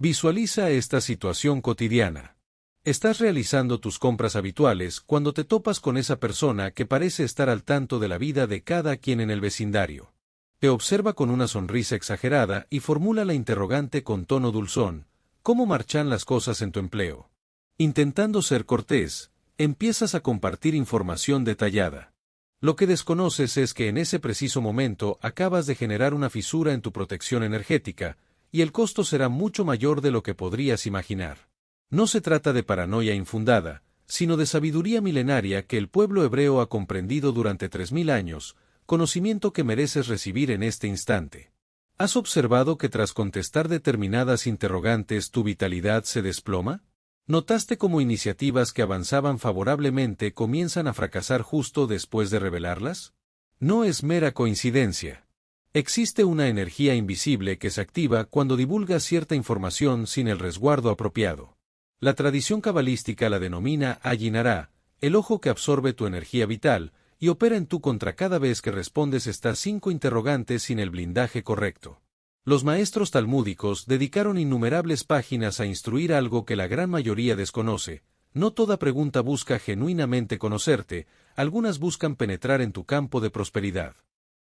Visualiza esta situación cotidiana. Estás realizando tus compras habituales cuando te topas con esa persona que parece estar al tanto de la vida de cada quien en el vecindario. Te observa con una sonrisa exagerada y formula la interrogante con tono dulzón: ¿cómo marchan las cosas en tu empleo? Intentando ser cortés, empiezas a compartir información detallada. Lo que desconoces es que en ese preciso momento acabas de generar una fisura en tu protección energética, y el costo será mucho mayor de lo que podrías imaginar. No se trata de paranoia infundada, sino de sabiduría milenaria que el pueblo hebreo ha comprendido durante 3000 años, conocimiento que mereces recibir en este instante. ¿Has observado que tras contestar determinadas interrogantes tu vitalidad se desploma? ¿Notaste cómo iniciativas que avanzaban favorablemente comienzan a fracasar justo después de revelarlas? No es mera coincidencia. Existe una energía invisible que se activa cuando divulgas cierta información sin el resguardo apropiado. La tradición cabalística la denomina Ayinará, el ojo que absorbe tu energía vital, y opera en tu contra cada vez que respondes estas 5 interrogantes sin el blindaje correcto. Los maestros talmúdicos dedicaron innumerables páginas a instruir algo que la gran mayoría desconoce. No toda pregunta busca genuinamente conocerte, algunas buscan penetrar en tu campo de prosperidad.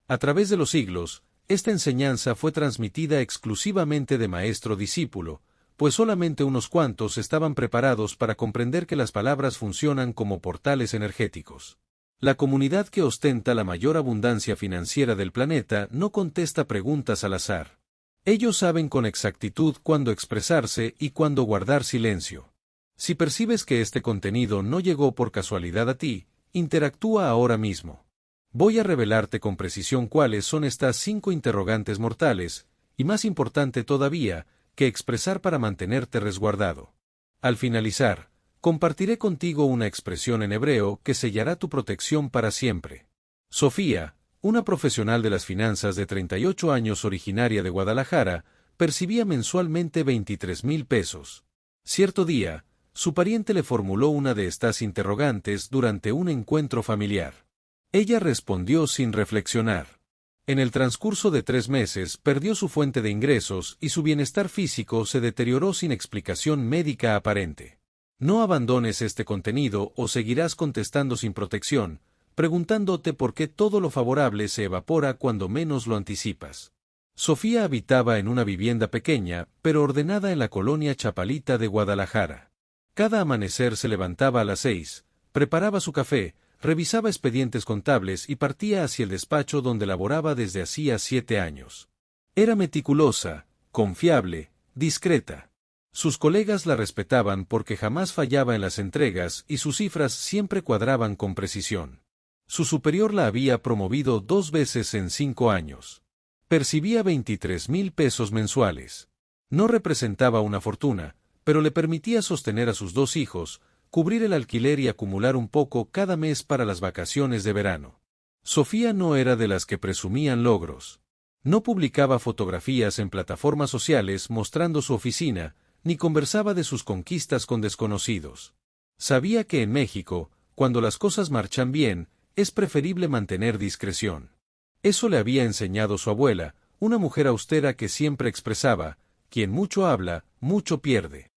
A través de los siglos, esta enseñanza fue transmitida exclusivamente de maestro-discípulo, pues solamente unos cuantos estaban preparados para comprender que las palabras funcionan como portales energéticos. La comunidad que ostenta la mayor abundancia financiera del planeta no contesta preguntas al azar. Ellos saben con exactitud cuándo expresarse y cuándo guardar silencio. Si percibes que este contenido no llegó por casualidad a ti, interactúa ahora mismo. Voy a revelarte con precisión cuáles son estas 5 interrogantes mortales, y más importante todavía, que expresar para mantenerte resguardado. Al finalizar, compartiré contigo una expresión en hebreo que sellará tu protección para siempre. Sofía, una profesional de las finanzas de 38 años originaria de Guadalajara, percibía mensualmente 23,000 pesos. Cierto día, su pariente le formuló una de estas interrogantes durante un encuentro familiar. Ella respondió sin reflexionar. En el transcurso de 3 meses perdió su fuente de ingresos y su bienestar físico se deterioró sin explicación médica aparente. No abandones este contenido o seguirás contestando sin protección, preguntándote por qué todo lo favorable se evapora cuando menos lo anticipas. Sofía habitaba en una vivienda pequeña, pero ordenada en la colonia Chapalita de Guadalajara. Cada amanecer se levantaba a las 6, preparaba su café, revisaba expedientes contables y partía hacia el despacho donde laboraba desde hacía 7 años. Era meticulosa, confiable, discreta. Sus colegas la respetaban porque jamás fallaba en las entregas y sus cifras siempre cuadraban con precisión. Su superior la había promovido 2 veces en 5 años. Percibía 23,000 pesos mensuales. No representaba una fortuna, pero le permitía sostener a sus 2 hijos, cubrir el alquiler y acumular un poco cada mes para las vacaciones de verano. Sofía no era de las que presumían logros. No publicaba fotografías en plataformas sociales mostrando su oficina, ni conversaba de sus conquistas con desconocidos. Sabía que en México, cuando las cosas marchan bien, es preferible mantener discreción. Eso le había enseñado su abuela, una mujer austera que siempre expresaba: quien mucho habla, mucho pierde.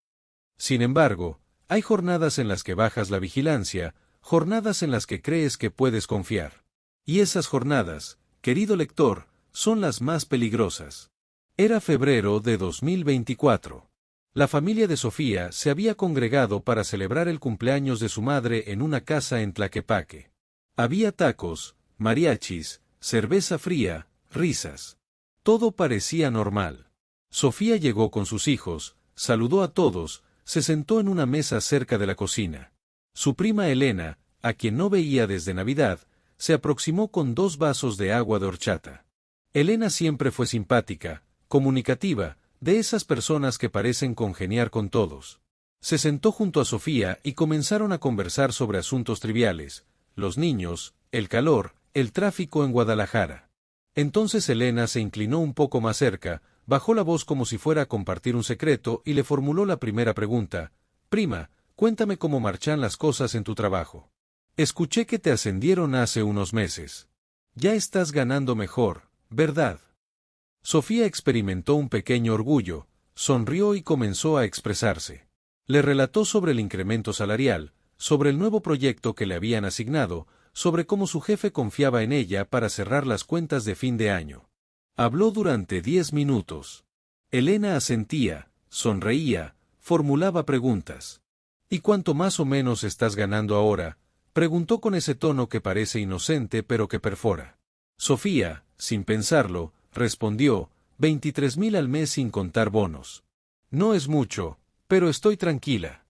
Sin embargo, hay jornadas en las que bajas la vigilancia, jornadas en las que crees que puedes confiar. Y esas jornadas, querido lector, son las más peligrosas. Era febrero de 2024. La familia de Sofía se había congregado para celebrar el cumpleaños de su madre en una casa en Tlaquepaque. Había tacos, mariachis, cerveza fría, risas. Todo parecía normal. Sofía llegó con sus hijos, saludó a todos, se sentó en una mesa cerca de la cocina. Su prima Elena, a quien no veía desde Navidad, se aproximó con 2 vasos de agua de horchata. Elena siempre fue simpática, comunicativa, de esas personas que parecen congeniar con todos. Se sentó junto a Sofía y comenzaron a conversar sobre asuntos triviales: los niños, el calor, el tráfico en Guadalajara. Entonces Elena se inclinó un poco más cerca, bajó la voz como si fuera a compartir un secreto y le formuló la primera pregunta: prima, cuéntame cómo marchan las cosas en tu trabajo. Escuché que te ascendieron hace unos meses. Ya estás ganando mejor, ¿verdad? Sofía experimentó un pequeño orgullo, sonrió y comenzó a expresarse. Le relató sobre el incremento salarial, sobre el nuevo proyecto que le habían asignado, sobre cómo su jefe confiaba en ella para cerrar las cuentas de fin de año. Habló durante 10 minutos. Elena asentía, sonreía, formulaba preguntas. ¿Y cuánto más o menos estás ganando ahora?, preguntó con ese tono que parece inocente pero que perfora. Sofía, sin pensarlo, respondió, 23.000 al mes sin contar bonos. No es mucho, pero estoy tranquila.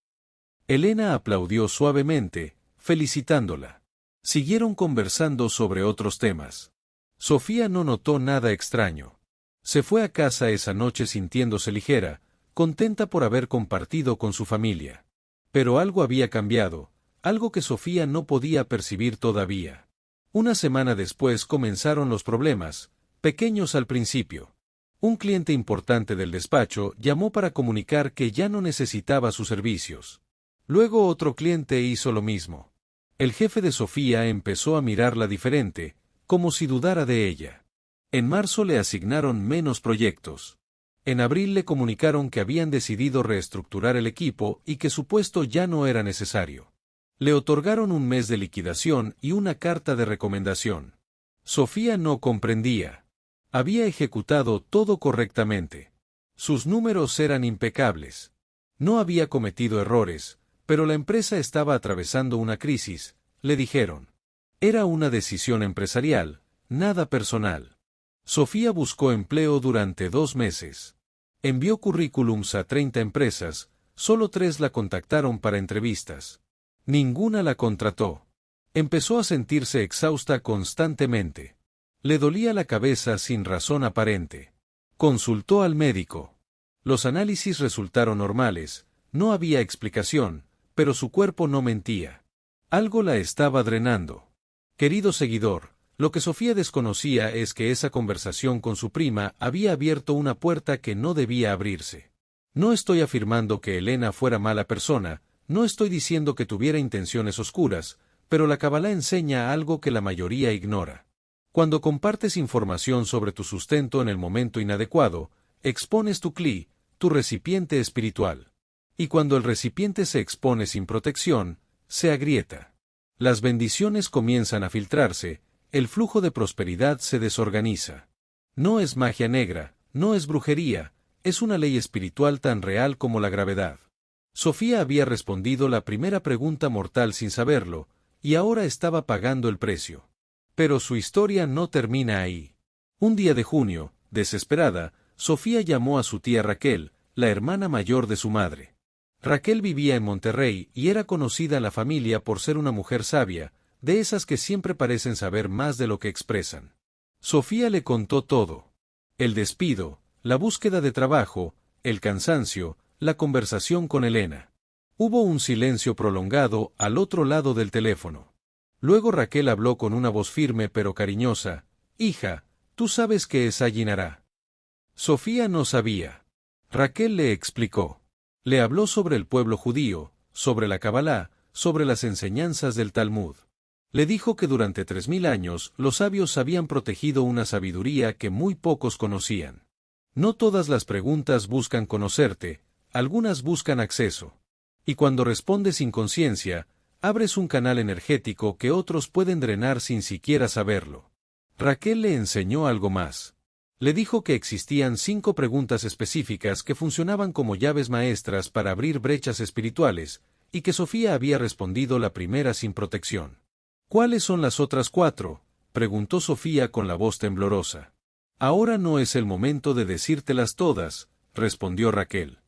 Elena aplaudió suavemente, felicitándola. Siguieron conversando sobre otros temas. Sofía no notó nada extraño. Se fue a casa esa noche sintiéndose ligera, contenta por haber compartido con su familia. Pero algo había cambiado, algo que Sofía no podía percibir todavía. Una semana después comenzaron los problemas, pequeños al principio. Un cliente importante del despacho llamó para comunicar que ya no necesitaba sus servicios. Luego otro cliente hizo lo mismo. El jefe de Sofía empezó a mirarla diferente, como si dudara de ella. En marzo le asignaron menos proyectos. En abril le comunicaron que habían decidido reestructurar el equipo y que su puesto ya no era necesario. Le otorgaron un mes de liquidación y una carta de recomendación. Sofía no comprendía. Había ejecutado todo correctamente. Sus números eran impecables. No había cometido errores, pero la empresa estaba atravesando una crisis, le dijeron. Era una decisión empresarial, nada personal. Sofía buscó empleo durante 2 meses. Envió currículums a 30 empresas, solo 3 la contactaron para entrevistas. Ninguna la contrató. Empezó a sentirse exhausta constantemente. Le dolía la cabeza sin razón aparente. Consultó al médico. Los análisis resultaron normales, no había explicación, pero su cuerpo no mentía. Algo la estaba drenando. Querido seguidor, lo que Sofía desconocía es que esa conversación con su prima había abierto una puerta que no debía abrirse. No estoy afirmando que Elena fuera mala persona, no estoy diciendo que tuviera intenciones oscuras, pero la Kabbalah enseña algo que la mayoría ignora. Cuando compartes información sobre tu sustento en el momento inadecuado, expones tu cli, tu recipiente espiritual. Y cuando el recipiente se expone sin protección, se agrieta. Las bendiciones comienzan a filtrarse, el flujo de prosperidad se desorganiza. No es magia negra, no es brujería, es una ley espiritual tan real como la gravedad. Sofía había respondido la primera pregunta mortal sin saberlo, y ahora estaba pagando el precio. Pero su historia no termina ahí. Un día de junio, desesperada, Sofía llamó a su tía Raquel, la hermana mayor de su madre. Raquel vivía en Monterrey y era conocida en la familia por ser una mujer sabia, de esas que siempre parecen saber más de lo que expresan. Sofía le contó todo. El despido, la búsqueda de trabajo, el cansancio, la conversación con Elena. Hubo un silencio prolongado al otro lado del teléfono. Luego Raquel habló con una voz firme pero cariñosa. Hija, tú sabes qué es Ayinará. Sofía no sabía. Raquel le explicó. Le habló sobre el pueblo judío, sobre la Kabbalah, sobre las enseñanzas del Talmud. Le dijo que durante 3000 años los sabios habían protegido una sabiduría que muy pocos conocían. No todas las preguntas buscan conocerte, algunas buscan acceso. Y cuando respondes sin conciencia, abres un canal energético que otros pueden drenar sin siquiera saberlo. Raquel le enseñó algo más. Le dijo que existían 5 preguntas específicas que funcionaban como llaves maestras para abrir brechas espirituales, y que Sofía había respondido la primera sin protección. ¿Cuáles son las otras 4? Preguntó Sofía con la voz temblorosa. Ahora no es el momento de decírtelas todas, respondió Raquel.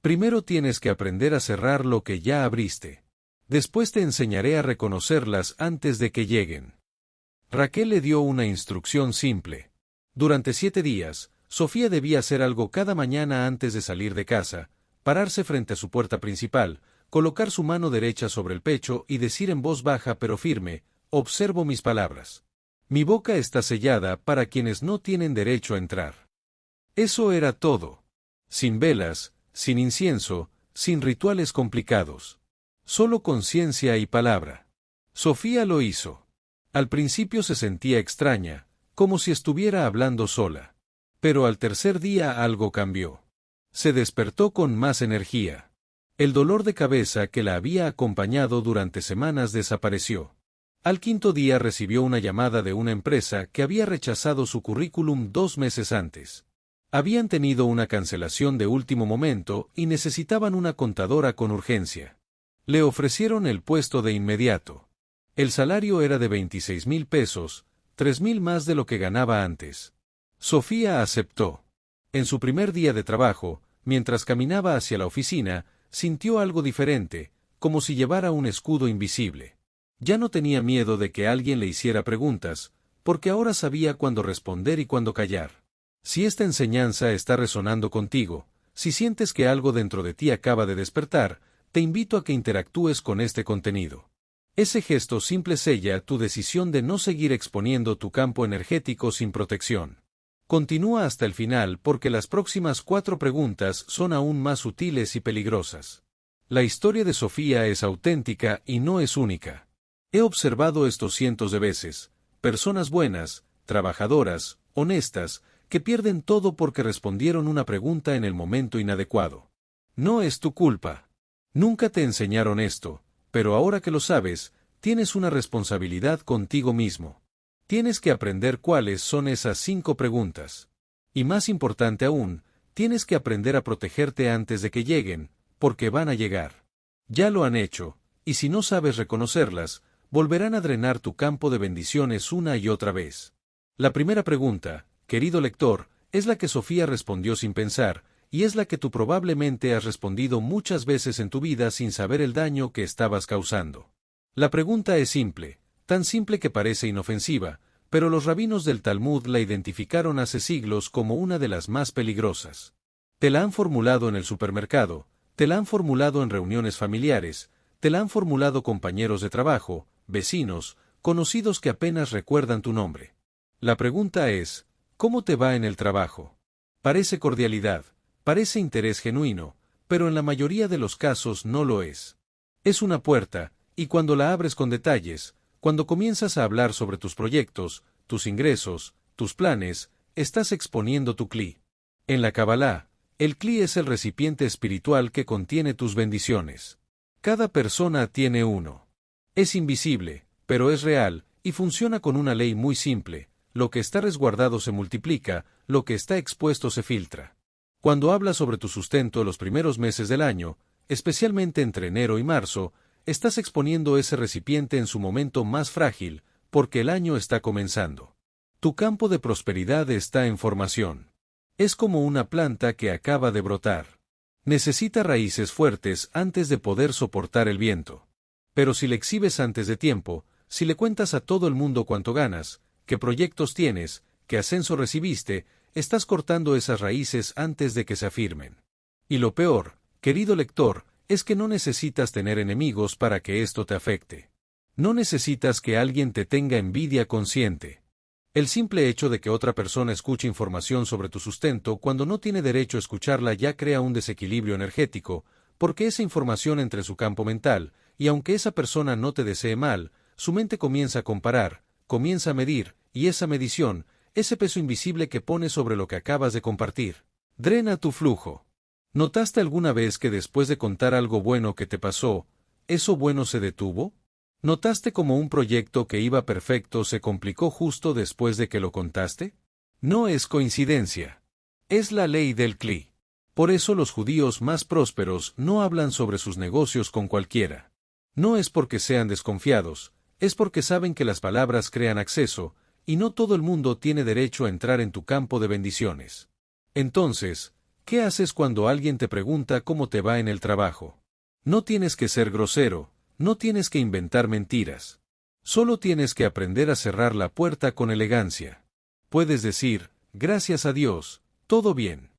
Primero tienes que aprender a cerrar lo que ya abriste. Después te enseñaré a reconocerlas antes de que lleguen. Raquel le dio una instrucción simple. Durante 7 días, Sofía debía hacer algo cada mañana antes de salir de casa, pararse frente a su puerta principal, colocar su mano derecha sobre el pecho y decir en voz baja pero firme, observo mis palabras. Mi boca está sellada para quienes no tienen derecho a entrar. Eso era todo. Sin velas, sin incienso, sin rituales complicados. Solo conciencia y palabra. Sofía lo hizo. Al principio se sentía extraña, como si estuviera hablando sola. Pero al tercer día algo cambió. Se despertó con más energía. El dolor de cabeza que la había acompañado durante semanas desapareció. Al quinto día recibió una llamada de una empresa que había rechazado su currículum 2 meses antes. Habían tenido una cancelación de último momento y necesitaban una contadora con urgencia. Le ofrecieron el puesto de inmediato. El salario era de 26,000 pesos, 3,000 más de lo que ganaba antes. Sofía aceptó. En su primer día de trabajo, mientras caminaba hacia la oficina, sintió algo diferente, como si llevara un escudo invisible. Ya no tenía miedo de que alguien le hiciera preguntas, porque ahora sabía cuándo responder y cuándo callar. Si esta enseñanza está resonando contigo, si sientes que algo dentro de ti acaba de despertar, te invito a que interactúes con este contenido. Ese gesto simple sella tu decisión de no seguir exponiendo tu campo energético sin protección. Continúa hasta el final porque las próximas 4 preguntas son aún más sutiles y peligrosas. La historia de Sofía es auténtica y no es única. He observado esto cientos de veces, personas buenas, trabajadoras, honestas, que pierden todo porque respondieron una pregunta en el momento inadecuado. No es tu culpa. Nunca te enseñaron esto, pero ahora que lo sabes, tienes una responsabilidad contigo mismo. Tienes que aprender cuáles son esas 5 preguntas. Y más importante aún, tienes que aprender a protegerte antes de que lleguen, porque van a llegar. Ya lo han hecho, y si no sabes reconocerlas, volverán a drenar tu campo de bendiciones una y otra vez. La primera pregunta, querido lector, es la que Sofía respondió sin pensar, y es la que tú probablemente has respondido muchas veces en tu vida sin saber el daño que estabas causando. La pregunta es simple, tan simple que parece inofensiva, pero los rabinos del Talmud la identificaron hace siglos como una de las más peligrosas. Te la han formulado en el supermercado, te la han formulado en reuniones familiares, te la han formulado compañeros de trabajo, vecinos, conocidos que apenas recuerdan tu nombre. La pregunta es, ¿cómo te va en el trabajo? Parece cordialidad, parece interés genuino, pero en la mayoría de los casos no lo es. Es una puerta, y cuando la abres con detalles, cuando comienzas a hablar sobre tus proyectos, tus ingresos, tus planes, estás exponiendo tu cli. En la Kabbalah, el cli es el recipiente espiritual que contiene tus bendiciones. Cada persona tiene uno. Es invisible, pero es real, y funciona con una ley muy simple: lo que está resguardado se multiplica, lo que está expuesto se filtra. Cuando hablas sobre tu sustento los primeros meses del año, especialmente entre enero y marzo, estás exponiendo ese recipiente en su momento más frágil, porque el año está comenzando. Tu campo de prosperidad está en formación. Es como una planta que acaba de brotar. Necesita raíces fuertes antes de poder soportar el viento. Pero si le exhibes antes de tiempo, si le cuentas a todo el mundo cuánto ganas, qué proyectos tienes, qué ascenso recibiste, estás cortando esas raíces antes de que se afirmen. Y lo peor, querido lector, es que no necesitas tener enemigos para que esto te afecte. No necesitas que alguien te tenga envidia consciente. El simple hecho de que otra persona escuche información sobre tu sustento cuando no tiene derecho a escucharla ya crea un desequilibrio energético, porque esa información entra en su campo mental, y aunque esa persona no te desee mal, su mente comienza a comparar, comienza a medir, y esa medición, ese peso invisible que pone sobre lo que acabas de compartir, drena tu flujo. ¿Notaste alguna vez que después de contar algo bueno que te pasó, eso bueno se detuvo? ¿Notaste cómo un proyecto que iba perfecto se complicó justo después de que lo contaste? No es coincidencia. Es la ley del cli. Por eso los judíos más prósperos no hablan sobre sus negocios con cualquiera. No es porque sean desconfiados, es porque saben que las palabras crean acceso, y no todo el mundo tiene derecho a entrar en tu campo de bendiciones. Entonces, ¿qué haces cuando alguien te pregunta cómo te va en el trabajo? No tienes que ser grosero, no tienes que inventar mentiras. Solo tienes que aprender a cerrar la puerta con elegancia. Puedes decir, gracias a Dios, todo bien.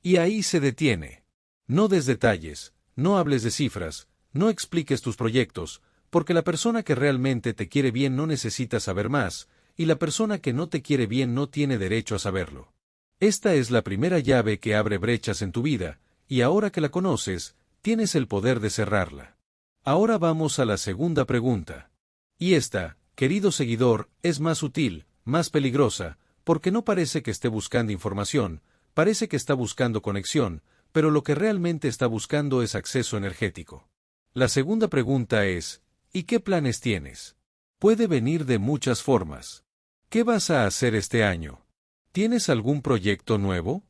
Y ahí se detiene. No des detalles, no hables de cifras, no expliques tus proyectos, porque la persona que realmente te quiere bien no necesita saber más, y la persona que no te quiere bien no tiene derecho a saberlo. Esta es la primera llave que abre brechas en tu vida, y ahora que la conoces, tienes el poder de cerrarla. Ahora vamos a la segunda pregunta. Y esta, querido seguidor, es más sutil, más peligrosa, porque no parece que esté buscando información, parece que está buscando conexión, pero lo que realmente está buscando es acceso energético. La segunda pregunta es, ¿y qué planes tienes? Puede venir de muchas formas. ¿Qué vas a hacer este año? ¿Tienes algún proyecto nuevo?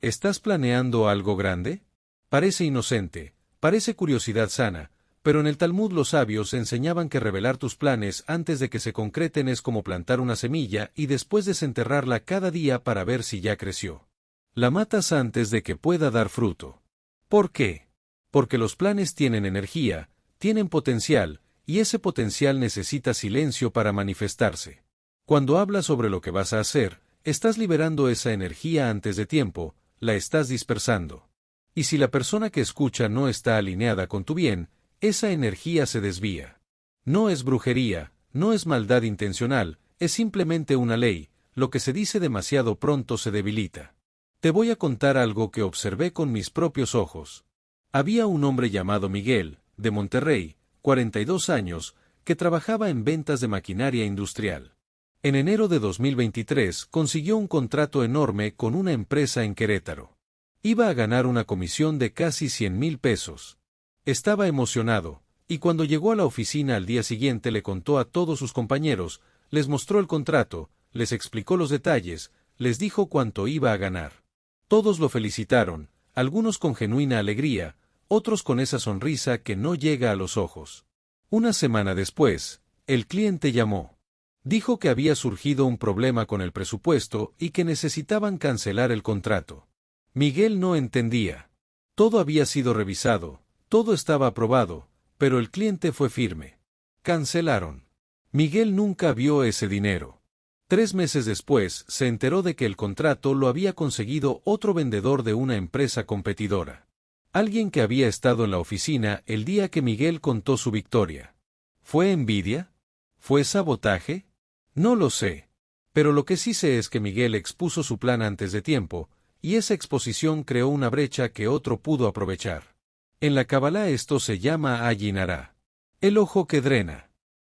¿Estás planeando algo grande? Parece inocente, parece curiosidad sana, pero en el Talmud los sabios enseñaban que revelar tus planes antes de que se concreten es como plantar una semilla y después desenterrarla cada día para ver si ya creció. La matas antes de que pueda dar fruto. ¿Por qué? Porque los planes tienen energía, tienen potencial, y ese potencial necesita silencio para manifestarse. Cuando hablas sobre lo que vas a hacer, estás liberando esa energía antes de tiempo, la estás dispersando. Y si la persona que escucha no está alineada con tu bien, esa energía se desvía. No es brujería, no es maldad intencional, es simplemente una ley, lo que se dice demasiado pronto se debilita. Te voy a contar algo que observé con mis propios ojos. Había un hombre llamado Miguel, de Monterrey, 42 años, que trabajaba en ventas de maquinaria industrial. En enero de 2023 consiguió un contrato enorme con una empresa en Querétaro. Iba a ganar una comisión de casi 100,000 pesos. Estaba emocionado, y cuando llegó a la oficina al día siguiente le contó a todos sus compañeros, les mostró el contrato, les explicó los detalles, les dijo cuánto iba a ganar. Todos lo felicitaron, algunos con genuina alegría, otros con esa sonrisa que no llega a los ojos. Una semana después, el cliente llamó. Dijo que había surgido un problema con el presupuesto y que necesitaban cancelar el contrato. Miguel no entendía. Todo había sido revisado, todo estaba aprobado, pero el cliente fue firme. Cancelaron. Miguel nunca vio ese dinero. 3 meses después se enteró de que el contrato lo había conseguido otro vendedor de una empresa competidora. Alguien que había estado en la oficina el día que Miguel contó su victoria. ¿Fue envidia? ¿Fue sabotaje? No lo sé. Pero lo que sí sé es que Miguel expuso su plan antes de tiempo, y esa exposición creó una brecha que otro pudo aprovechar. En la Kabbalah esto se llama Ayin Hara. El ojo que drena.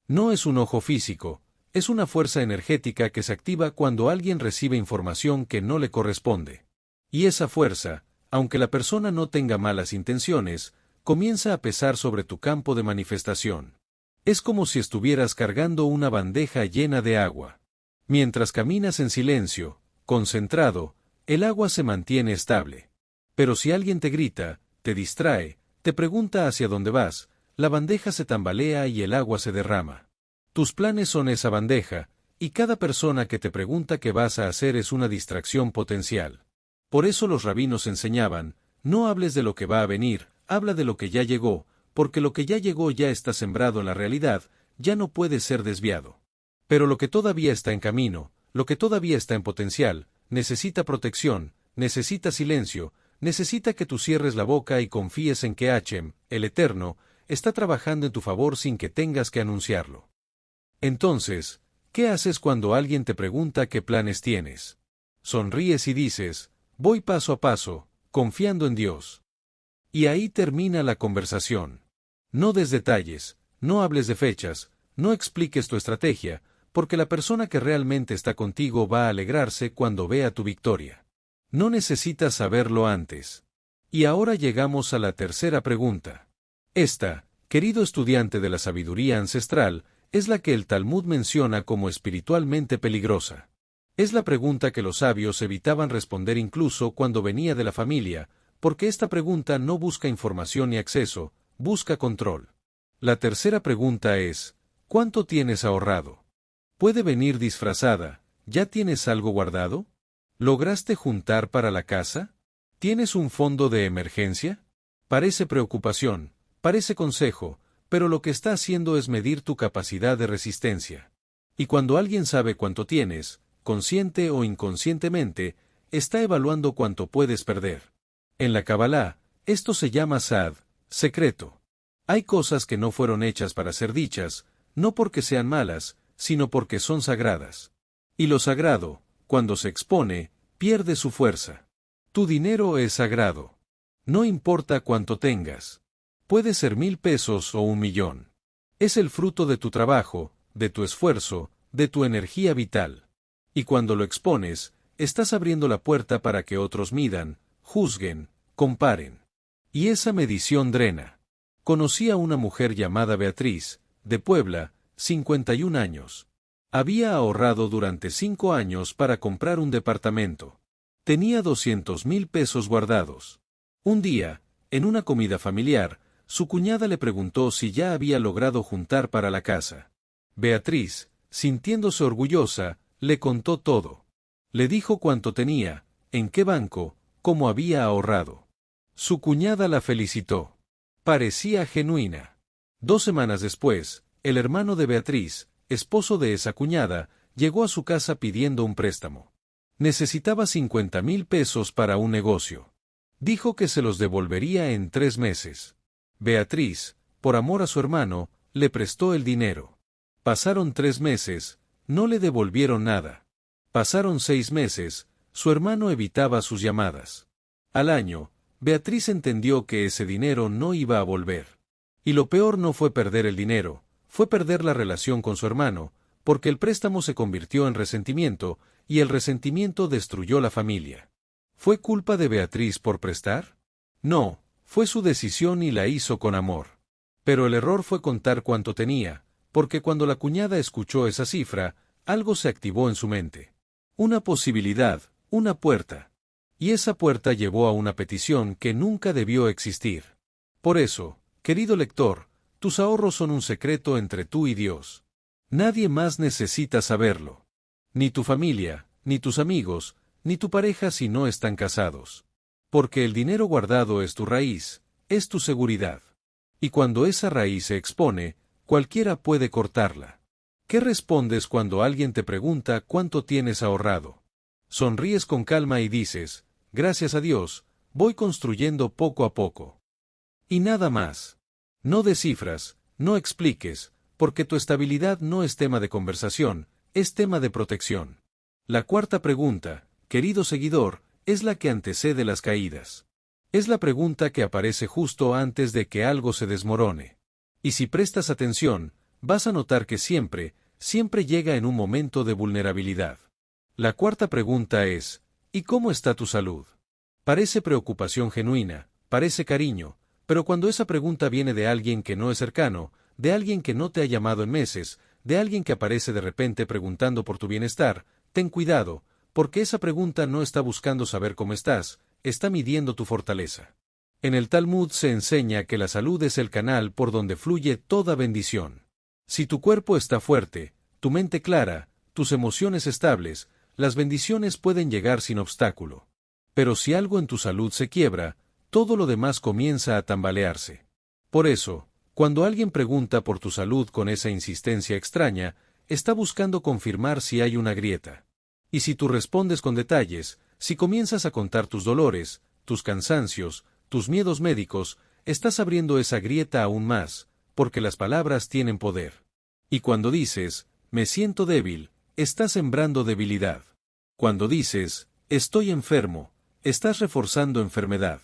No es un ojo físico, es una fuerza energética que se activa cuando alguien recibe información que no le corresponde. Y esa fuerza, aunque la persona no tenga malas intenciones, comienza a pesar sobre tu campo de manifestación. Es como si estuvieras cargando una bandeja llena de agua. Mientras caminas en silencio, concentrado, el agua se mantiene estable. Pero si alguien te grita, te distrae, te pregunta hacia dónde vas, la bandeja se tambalea y el agua se derrama. Tus planes son esa bandeja, y cada persona que te pregunta qué vas a hacer es una distracción potencial. Por eso los rabinos enseñaban, no hables de lo que va a venir, habla de lo que ya llegó, porque lo que ya llegó ya está sembrado en la realidad, ya no puede ser desviado. Pero lo que todavía está en camino, lo que todavía está en potencial, necesita protección, necesita silencio, necesita que tú cierres la boca y confíes en que Hashem, el Eterno, está trabajando en tu favor sin que tengas que anunciarlo. Entonces, ¿qué haces cuando alguien te pregunta qué planes tienes? Sonríes y dices, voy paso a paso, confiando en Dios. Y ahí termina la conversación. No des detalles, no hables de fechas, no expliques tu estrategia, porque la persona que realmente está contigo va a alegrarse cuando vea tu victoria. No necesitas saberlo antes. Y ahora llegamos a la tercera pregunta. Esta, querido estudiante de la sabiduría ancestral, es la que el Talmud menciona como espiritualmente peligrosa. Es la pregunta que los sabios evitaban responder incluso cuando venía de la familia, porque esta pregunta no busca información ni acceso, busca control. La tercera pregunta es, ¿cuánto tienes ahorrado? Puede venir disfrazada, ¿ya tienes algo guardado? ¿Lograste juntar para la casa? ¿Tienes un fondo de emergencia? Parece preocupación, parece consejo, pero lo que está haciendo es medir tu capacidad de resistencia. Y cuando alguien sabe cuánto tienes, consciente o inconscientemente, está evaluando cuánto puedes perder. En la Kabbalah, esto se llama sad, secreto. Hay cosas que no fueron hechas para ser dichas, no porque sean malas, sino porque son sagradas. Y lo sagrado, cuando se expone, pierde su fuerza. Tu dinero es sagrado. No importa cuánto tengas. Puede ser 1,000 pesos o 1,000,000. Es el fruto de tu trabajo, de tu esfuerzo, de tu energía vital. Y cuando lo expones, estás abriendo la puerta para que otros midan, juzguen, comparen. Y esa medición drena. Conocí a una mujer llamada Beatriz, de Puebla, 51 años. Había ahorrado durante 5 años para comprar un departamento. Tenía 200,000 pesos guardados. Un día, en una comida familiar, su cuñada le preguntó si ya había logrado juntar para la casa. Beatriz, sintiéndose orgullosa, le contó todo. Le dijo cuánto tenía, en qué banco, cómo había ahorrado. Su cuñada la felicitó. Parecía genuina. 2 semanas después, el hermano de Beatriz, esposo de esa cuñada, llegó a su casa pidiendo un préstamo. Necesitaba 50,000 pesos para un negocio. Dijo que se los devolvería en 3 meses. Beatriz, por amor a su hermano, le prestó el dinero. Pasaron 3 meses, no le devolvieron nada. Pasaron 6 meses, su hermano evitaba sus llamadas. Al año, Beatriz entendió que ese dinero no iba a volver. Y lo peor no fue perder el dinero, fue perder la relación con su hermano, porque el préstamo se convirtió en resentimiento, y el resentimiento destruyó la familia. ¿Fue culpa de Beatriz por prestar? No, fue su decisión y la hizo con amor. Pero el error fue contar cuánto tenía, porque cuando la cuñada escuchó esa cifra, algo se activó en su mente. Una posibilidad, una puerta. Y esa puerta llevó a una petición que nunca debió existir. Por eso, querido lector, tus ahorros son un secreto entre tú y Dios. Nadie más necesita saberlo. Ni tu familia, ni tus amigos, ni tu pareja si no están casados. Porque el dinero guardado es tu raíz, es tu seguridad. Y cuando esa raíz se expone, cualquiera puede cortarla. ¿Qué respondes cuando alguien te pregunta cuánto tienes ahorrado? Sonríes con calma y dices, gracias a Dios, voy construyendo poco a poco. Y nada más. No descifras, no expliques, porque tu estabilidad no es tema de conversación, es tema de protección. La cuarta pregunta, querido seguidor, es la que antecede las caídas. Es la pregunta que aparece justo antes de que algo se desmorone. Y si prestas atención, vas a notar que siempre llega en un momento de vulnerabilidad. La cuarta pregunta es, ¿y cómo está tu salud? Parece preocupación genuina, parece cariño, pero cuando esa pregunta viene de alguien que no es cercano, de alguien que no te ha llamado en meses, de alguien que aparece de repente preguntando por tu bienestar, ten cuidado, porque esa pregunta no está buscando saber cómo estás, está midiendo tu fortaleza. En el Talmud se enseña que la salud es el canal por donde fluye toda bendición. Si tu cuerpo está fuerte, tu mente clara, tus emociones estables, las bendiciones pueden llegar sin obstáculo. Pero si algo en tu salud se quiebra, todo lo demás comienza a tambalearse. Por eso, cuando alguien pregunta por tu salud con esa insistencia extraña, está buscando confirmar si hay una grieta. Y si tú respondes con detalles, si comienzas a contar tus dolores, tus cansancios, tus miedos médicos, estás abriendo esa grieta aún más, porque las palabras tienen poder. Y cuando dices, me siento débil, estás sembrando debilidad. Cuando dices, estoy enfermo, estás reforzando enfermedad.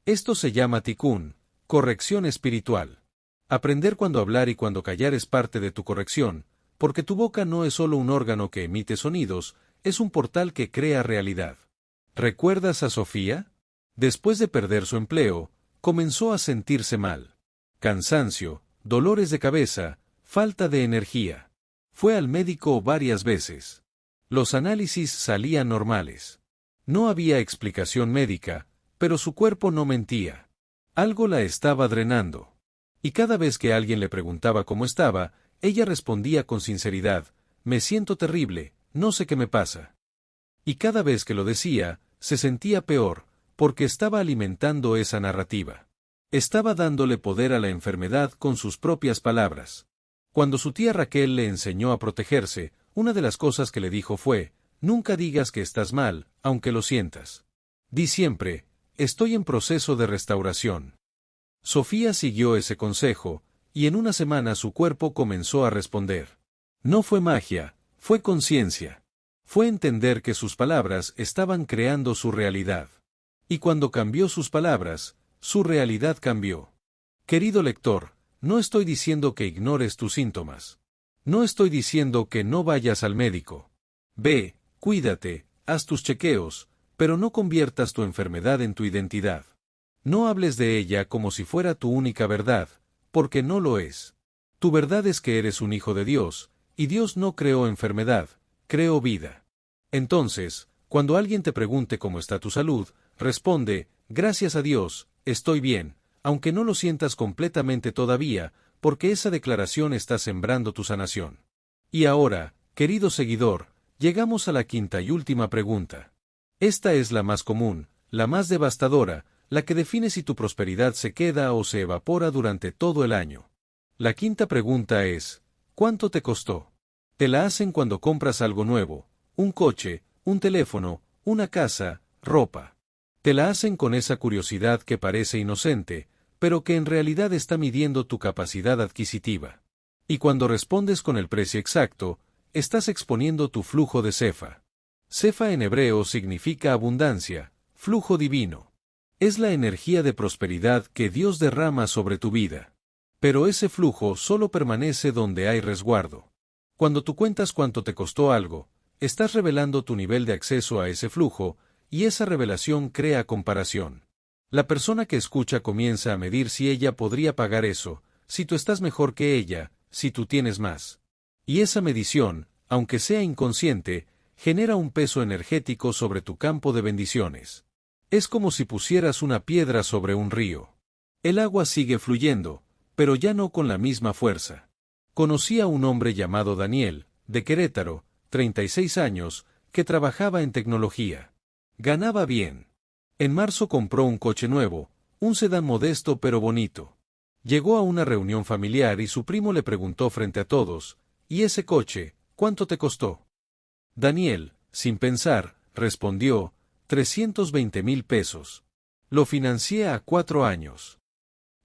Esto se llama tikkun, corrección espiritual. Aprender cuándo hablar y cuándo callar es parte de tu corrección, porque tu boca no es solo un órgano que emite sonidos, es un portal que crea realidad. ¿Recuerdas a Sofía? Después de perder su empleo, comenzó a sentirse mal. Cansancio, dolores de cabeza, falta de energía. Fue al médico varias veces. Los análisis salían normales. No había explicación médica, pero su cuerpo no mentía. Algo la estaba drenando. Y cada vez que alguien le preguntaba cómo estaba, ella respondía con sinceridad, me siento terrible, no sé qué me pasa. Y cada vez que lo decía, se sentía peor, porque estaba alimentando esa narrativa. Estaba dándole poder a la enfermedad con sus propias palabras. Cuando su tía Raquel le enseñó a protegerse, una de las cosas que le dijo fue, nunca digas que estás mal, aunque lo sientas. Di siempre, estoy en proceso de restauración. Sofía siguió ese consejo, y en una semana su cuerpo comenzó a responder. No fue magia, fue conciencia. Fue entender que sus palabras estaban creando su realidad. Y cuando cambió sus palabras, su realidad cambió. Querido lector, no estoy diciendo que ignores tus síntomas. No estoy diciendo que no vayas al médico. Ve, cuídate, haz tus chequeos, pero no conviertas tu enfermedad en tu identidad. No hables de ella como si fuera tu única verdad, porque no lo es. Tu verdad es que eres un hijo de Dios, y Dios no creó enfermedad, creó vida. Entonces, cuando alguien te pregunte cómo está tu salud, responde, gracias a Dios, estoy bien, aunque no lo sientas completamente todavía, porque esa declaración está sembrando tu sanación. Y ahora, querido seguidor, llegamos a la quinta y última pregunta. Esta es la más común, la más devastadora, la que define si tu prosperidad se queda o se evapora durante todo el año. La quinta pregunta es, ¿cuánto te costó? Te la hacen cuando compras algo nuevo, un coche, un teléfono, una casa, ropa. Te la hacen con esa curiosidad que parece inocente, pero que en realidad está midiendo tu capacidad adquisitiva. Y cuando respondes con el precio exacto, estás exponiendo tu flujo de Sefa. Sefa en hebreo significa abundancia, flujo divino. Es la energía de prosperidad que Dios derrama sobre tu vida. Pero ese flujo solo permanece donde hay resguardo. Cuando tú cuentas cuánto te costó algo, estás revelando tu nivel de acceso a ese flujo, y esa revelación crea comparación. La persona que escucha comienza a medir si ella podría pagar eso, si tú estás mejor que ella, si tú tienes más. Y esa medición, aunque sea inconsciente, genera un peso energético sobre tu campo de bendiciones. Es como si pusieras una piedra sobre un río. El agua sigue fluyendo, pero ya no con la misma fuerza. Conocí a un hombre llamado Daniel, de Querétaro, 36 años, que trabajaba en tecnología. Ganaba bien. En marzo compró un coche nuevo, un sedán modesto pero bonito. Llegó a una reunión familiar y su primo le preguntó frente a todos, ¿y ese coche, cuánto te costó? Daniel, sin pensar, respondió, 320,000 pesos. Lo financié a 4 años.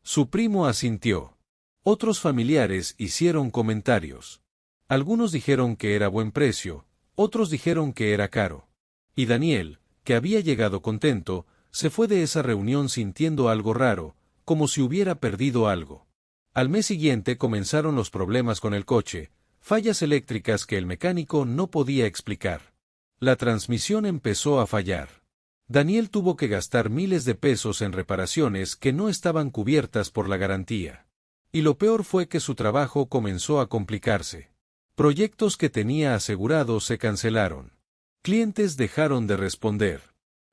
Su primo asintió. Otros familiares hicieron comentarios. Algunos dijeron que era buen precio, otros dijeron que era caro. Y Daniel, que había llegado contento, se fue de esa reunión sintiendo algo raro, como si hubiera perdido algo. Al mes siguiente comenzaron los problemas con el coche, fallas eléctricas que el mecánico no podía explicar. La transmisión empezó a fallar. Daniel tuvo que gastar miles de pesos en reparaciones que no estaban cubiertas por la garantía. Y lo peor fue que su trabajo comenzó a complicarse. Proyectos que tenía asegurados se cancelaron. Clientes dejaron de responder.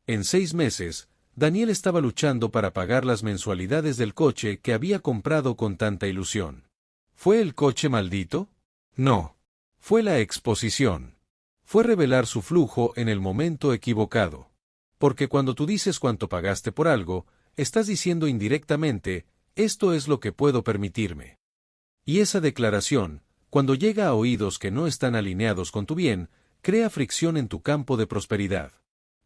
En 6 meses, Daniel estaba luchando para pagar las mensualidades del coche que había comprado con tanta ilusión. ¿Fue el coche maldito? No. Fue la exposición. Fue revelar su flujo en el momento equivocado. Porque cuando tú dices cuánto pagaste por algo, estás diciendo indirectamente, esto es lo que puedo permitirme. Y esa declaración, cuando llega a oídos que no están alineados con tu bien, crea fricción en tu campo de prosperidad.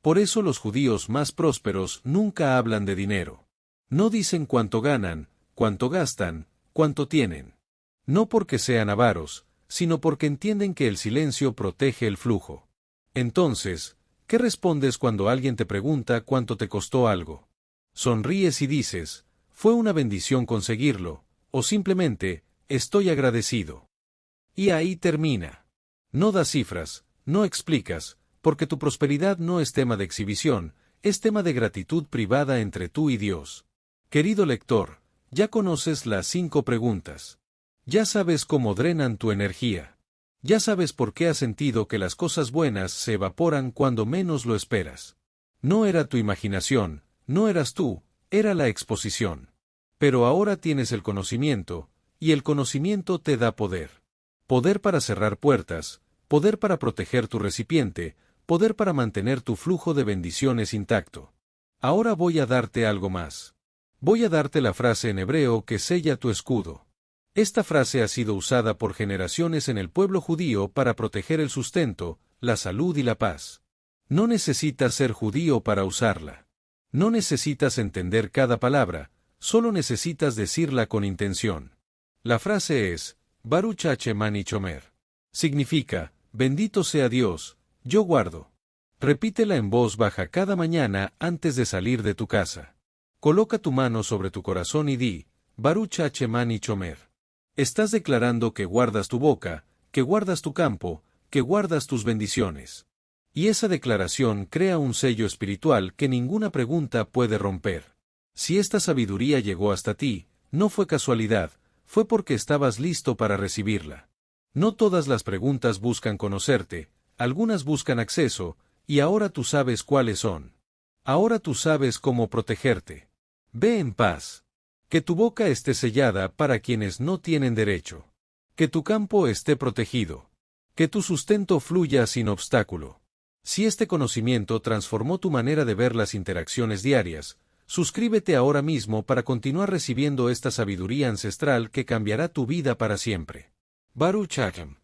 Por eso los judíos más prósperos nunca hablan de dinero. No dicen cuánto ganan, cuánto gastan, cuánto tienen. No porque sean avaros, sino porque entienden que el silencio protege el flujo. Entonces, ¿qué respondes cuando alguien te pregunta cuánto te costó algo? Sonríes y dices, fue una bendición conseguirlo, o simplemente, estoy agradecido. Y ahí termina. No das cifras, no explicas, porque tu prosperidad no es tema de exhibición, es tema de gratitud privada entre tú y Dios. Querido lector, ya conoces las 5 preguntas. Ya sabes cómo drenan tu energía. Ya sabes por qué has sentido que las cosas buenas se evaporan cuando menos lo esperas. No era tu imaginación, no eras tú, era la exposición. Pero ahora tienes el conocimiento, y el conocimiento te da poder. Poder para cerrar puertas, poder para proteger tu recipiente, poder para mantener tu flujo de bendiciones intacto. Ahora voy a darte algo más. Voy a darte la frase en hebreo que sella tu escudo. Esta frase ha sido usada por generaciones en el pueblo judío para proteger el sustento, la salud y la paz. No necesitas ser judío para usarla. No necesitas entender cada palabra, solo necesitas decirla con intención. La frase es, Baruch Hashem Shomer. Significa, bendito sea Dios, yo guardo. Repítela en voz baja cada mañana antes de salir de tu casa. Coloca tu mano sobre tu corazón y di, Baruch Hashem Shomer. Estás declarando que guardas tu boca, que guardas tu campo, que guardas tus bendiciones. Y esa declaración crea un sello espiritual que ninguna pregunta puede romper. Si esta sabiduría llegó hasta ti, no fue casualidad, fue porque estabas listo para recibirla. No todas las preguntas buscan conocerte, algunas buscan acceso, y ahora tú sabes cuáles son. Ahora tú sabes cómo protegerte. Ve en paz. Que tu boca esté sellada para quienes no tienen derecho. Que tu campo esté protegido. Que tu sustento fluya sin obstáculo. Si este conocimiento transformó tu manera de ver las interacciones diarias, suscríbete ahora mismo para continuar recibiendo esta sabiduría ancestral que cambiará tu vida para siempre. Baruch Hashem.